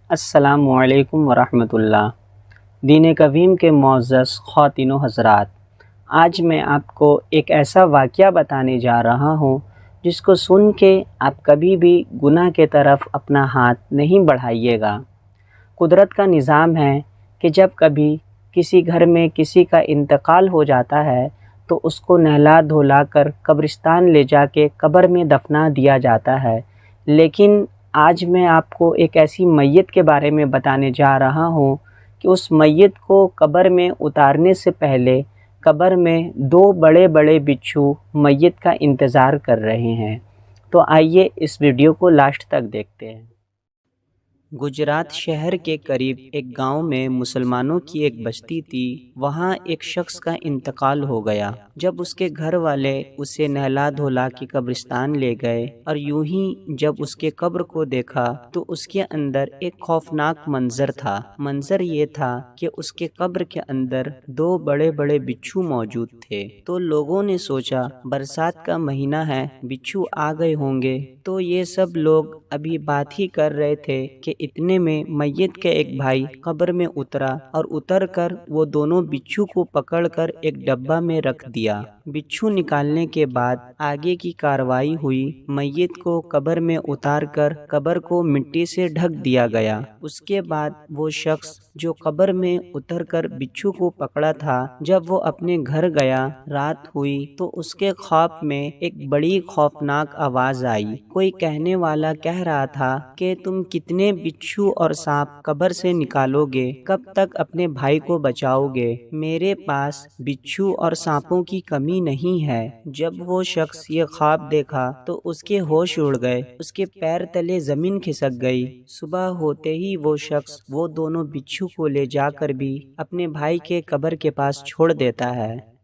السلام علیکم ورحمۃ اللہ۔ دین قویم کے معزز خواتین و حضرات، آج میں آپ کو ایک ایسا واقعہ بتانے جا رہا ہوں جس کو سن کے آپ کبھی بھی گناہ کے طرف اپنا ہاتھ نہیں بڑھائیے گا۔ قدرت کا نظام ہے کہ جب کبھی کسی گھر میں کسی کا انتقال ہو جاتا ہے تو اس کو نہلا دھلا کر قبرستان لے جا کے قبر میں دفنا دیا جاتا ہے، لیکن آج میں آپ کو ایک ایسی میت کے بارے میں بتانے جا رہا ہوں کہ اس میت کو قبر میں اتارنے سے پہلے قبر میں دو بڑے بڑے بچھو میت کا انتظار کر رہے ہیں۔ تو آئیے اس ویڈیو کو لاسٹ تک دیکھتے ہیں۔ گجرات شہر کے قریب ایک گاؤں میں مسلمانوں کی ایک بستی تھی۔ وہاں ایک شخص کا انتقال ہو گیا۔ جب اس کے گھر والے اسے نہلا دھولا کے قبرستان لے گئے اور یوں ہی جب اس کے قبر کو دیکھا تو اس کے اندر ایک خوفناک منظر تھا۔ منظر یہ تھا کہ اس کے قبر کے اندر دو بڑے بڑے بچھو موجود تھے۔ تو لوگوں نے سوچا برسات کا مہینہ ہے، بچھو آ گئے ہوں گے۔ تو یہ سب لوگ ابھی بات ہی کر رہے تھے کہ اتنے میں میت کے ایک بھائی قبر میں اترا اور اتر کر وہ دونوں بچھو کو پکڑ کر ایک ڈبہ میں رکھ دیا۔ بچھو نکالنے کے بعد آگے کی کارروائی ہوئی۔ میت کو قبر میں اتار کر قبر کو مٹی سے ڈھک دیا گیا۔ اس کے بعد وہ شخص جو قبر میں اتر کر بچھو کو پکڑا تھا، جب وہ اپنے گھر گیا، رات ہوئی تو اس کے خواب میں ایک بڑی خوفناک آواز آئی۔ کوئی کہنے والا کہہ رہا تھا کہ تم کتنے بچھو اور سانپ قبر سے نکالو گے؟ کب تک اپنے بھائی کو بچاؤ گے؟ میرے پاس بچھو اور سانپوں کی کمی نہیں ہے۔ جب وہ شخص یہ خواب دیکھا تو اس کے ہوش اڑ گئے، اس کے پیر تلے زمین کھسک گئی۔ صبح ہوتے ہی وہ شخص وہ دونوں بچھو کو لے جا کر بھی اپنے بھائی کے قبر کے پاس چھوڑ دیتا ہے۔